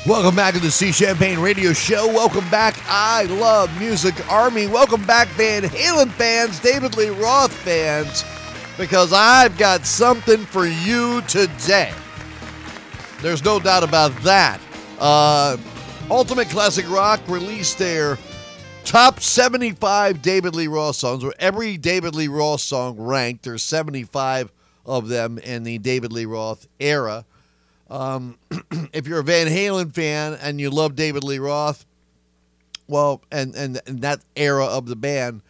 Welcome back to the Sea Champagne Radio Show. Welcome back, I Love Music Army. Welcome back, Van Halen fans, David Lee Roth fans, because I've got something for you today. There's no doubt about that. Ultimate Classic Rock released their top 75 David Lee Roth songs, where every David Lee Roth song ranked. There's 75 of them in the David Lee Roth era. If you're a Van Halen fan and you love David Lee Roth, well, and that era of the band,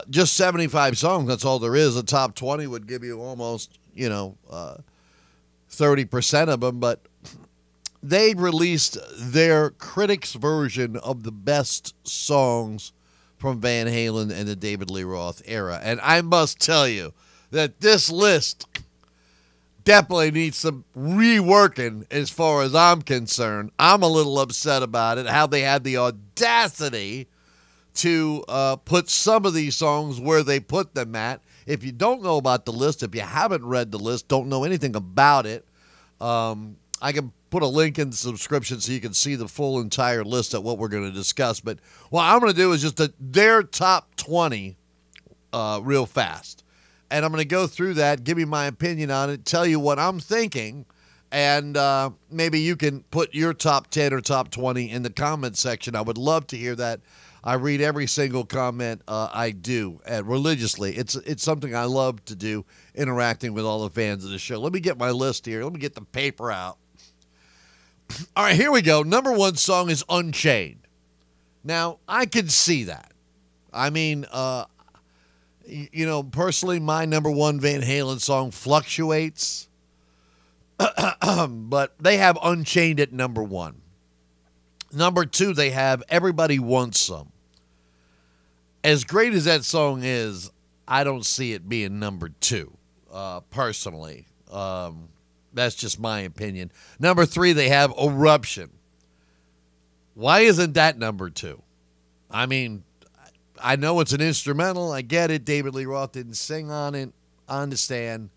just 75 songs, that's all there is. The top 20 would give you almost, 30% of them, but they released their critics' version of the best songs from Van Halen and the David Lee Roth era. And I must tell you that this list definitely needs some reworking as far as I'm concerned. I'm a little upset about it, how they had the audacity to put some of these songs where they put them at. If you don't know about the list, if you haven't read the list, don't know anything about it, I can put a link in the subscription so you can see the full entire list of what we're going to discuss. But what I'm going to do is just their top 20 real fast. And I'm going to go through that, give you my opinion on it, tell you what I'm thinking, and maybe you can put your top 10 or top 20 in the comment section. I would love to hear that. I read every single comment I do religiously. It's something I love to do, interacting with all the fans of the show. Let me get my list here. Let me get the paper out. All right, here we go. Number one song is Unchained. Now, I can see that. I mean, personally, my number one Van Halen song fluctuates, but they have Unchained at number one. Number two, they have Everybody Wants Some. As great as that song is, I don't see it being number two, personally. That's just my opinion. Number three, they have Eruption. Why isn't that number two? I mean, I know it's an instrumental. I get it. David Lee Roth didn't sing on it. I understand.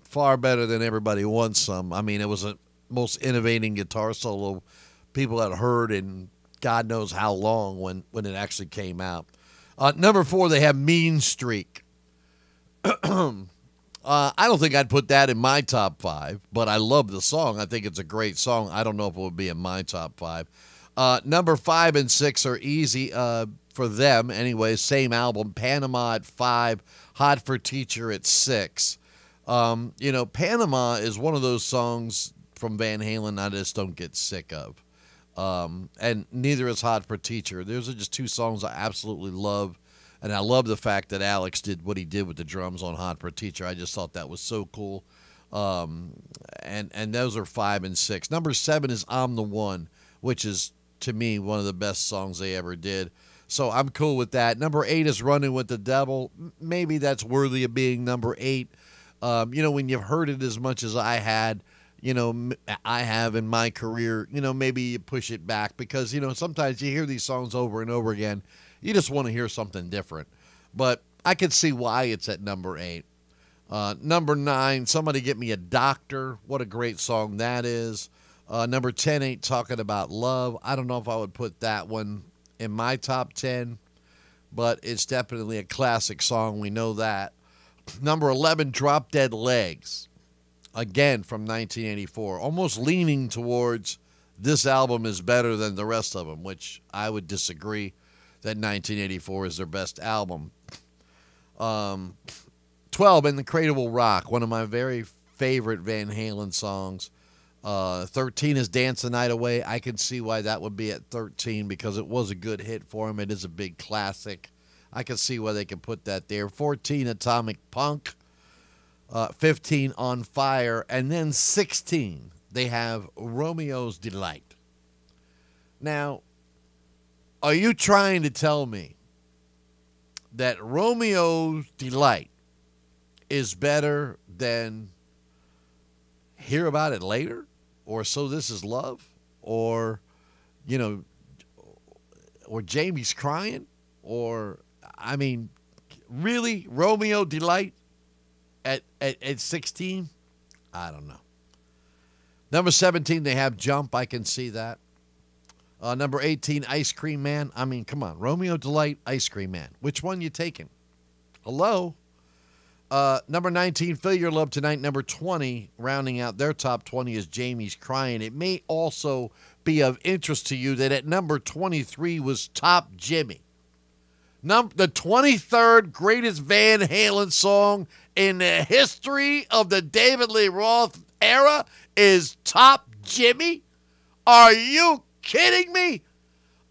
Far better than Everybody Wants Some. I mean, it was the most innovating guitar solo people had heard in God knows how long when it actually came out. Number four, they have Mean Streak. I don't think I'd put that in my top five, but I love the song. I think it's a great song. I don't know if it would be in my top five. Number 5 and 6 are easy for them anyway. Same album. Panama at 5, Hot for Teacher at 6. Panama is one of those songs from Van Halen I just don't get sick of. And neither is Hot for Teacher. Those are just two songs I absolutely love. And I love the fact that Alex did what he did with the drums on Hot for Teacher. I just thought that was so cool. And those are 5 and 6. Number 7 is I'm the One, which is, to me, one of the best songs they ever did. So I'm cool with that. Number 8 is Running with the Devil. Maybe that's worthy of being number 8. When you've heard it as much as I have in my career, maybe you push it back because, sometimes you hear these songs over and over again. You just want to hear something different. But I can see why it's at number 8. Number 9, Somebody Get Me a Doctor. What a great song that is. Number 10, Ain't Talking About Love. I don't know if I would put that one in my top 10, but it's definitely a classic song. We know that. Number 11, Drop Dead Legs. Again, from 1984. Almost leaning towards this album is better than the rest of them, which I would disagree that 1984 is their best album. 12, And the Cradle Will Rock, one of my very favorite Van Halen songs. 13 is Dance the Night Away. I can see why that would be at 13 because it was a good hit for him. It is a big classic. I can see why they can put that there. 14, Atomic Punk. 15, On Fire. And then 16, they have Romeo's Delight. Now, are you trying to tell me that Romeo's Delight is better than Hear About It Later? Or So This Is Love? Or, or Jamie's Crying? Or, really? Romeo Delight at 16? I don't know. Number 17, they have Jump. I can see that. Number 18, Ice Cream Man. I mean, come on. Romeo Delight, Ice Cream Man. Which one you taking? Hello? Number 19, Feel Your Love Tonight. Number 20, rounding out their top 20, is Jamie's Crying. It may also be of interest to you that at number 23 was Top Jimmy. The 23rd greatest Van Halen song in the history of the David Lee Roth era is Top Jimmy? Are you kidding me?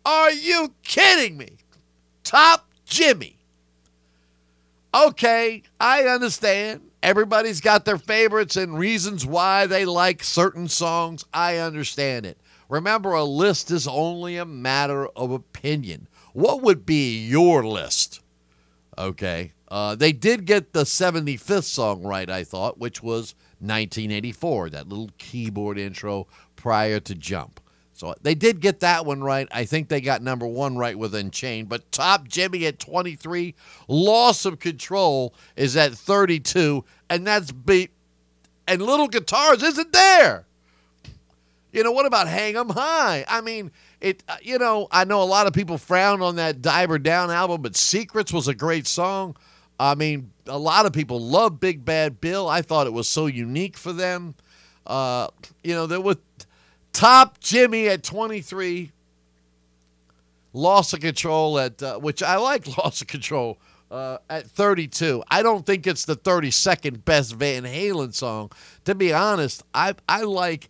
Are you kidding me? Top Jimmy. Okay, I understand. Everybody's got their favorites and reasons why they like certain songs. I understand it. Remember, a list is only a matter of opinion. What would be your list? Okay. They did get the 75th song right, I thought, which was 1984, that little keyboard intro prior to Jump. So they did get that one right. I think they got number 1 right with Unchained. But Top Jimmy at 23, Loss of Control is at 32, and that's beat. And Little Guitars isn't there. You know, what about Hang 'em High? I mean, I know a lot of people frown on that Diver Down album, but Secrets was a great song. I mean, a lot of people love Big Bad Bill. I thought it was so unique for them. There was Top Jimmy at 23, Loss of Control at, which I like Loss of Control, at 32. I don't think it's the 32nd best Van Halen song. To be honest, I like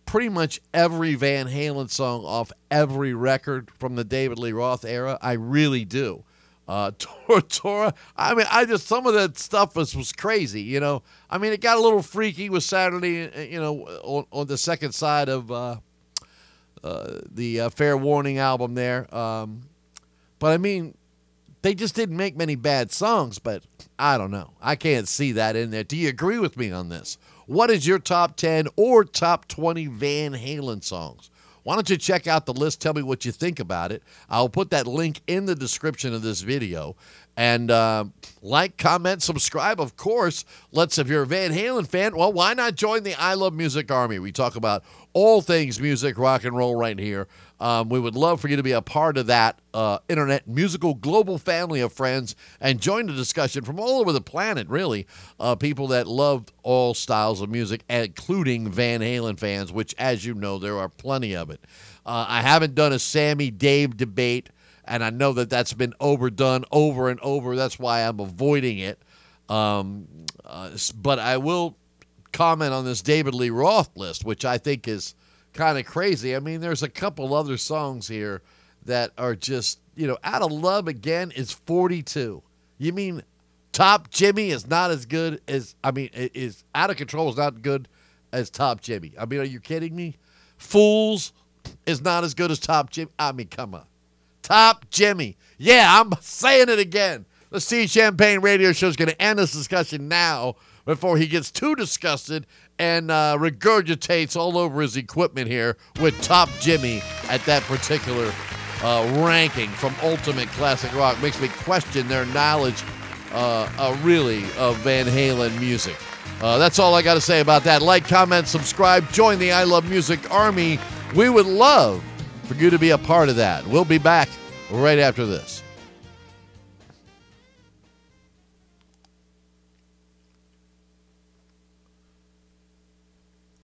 pretty much every Van Halen song off every record from the David Lee Roth era. I really do. Tortora, I mean, some of that stuff was crazy, you know. I mean, it got a little freaky with Saturday, you know, on the second side of the Fair Warning album there. But, I mean, they just didn't make many bad songs, but I don't know. I can't see that in there. Do you agree with me on this? What is your top 10 or top 20 Van Halen songs? Why don't you check out the list? Tell me what you think about it. I'll put that link in the description of this video. And like, comment, subscribe, of course. If you're a Van Halen fan, well, why not join the I Love Music Army? We talk about all things music, rock and roll right here. We would love for you to be a part of that internet musical global family of friends and join the discussion from all over the planet, really. People that love all styles of music, including Van Halen fans, which, as you know, there are plenty of it. I haven't done a Sammy Dave debate, and I know that that's been overdone over and over. That's why I'm avoiding it. But I will comment on this David Lee Roth list, which I think is kind of crazy. I mean, there's a couple other songs here that are just, Out of Love Again is 42. You mean Top Jimmy is not as good as, is Out of Control is not good as Top Jimmy? I mean, are you kidding me? Fools is not as good as Top Jimmy. I mean, come on. Top Jimmy. Yeah, I'm saying it again. The Steve Champagne radio show is going to end this discussion now before he gets too disgusted and regurgitates all over his equipment here with Top Jimmy at that particular ranking from Ultimate Classic Rock. Makes me question their knowledge, really, of Van Halen music. That's all I got to say about that. Like, comment, subscribe, join the I Love Music Army. We would love for you to be a part of that. We'll be back right after this.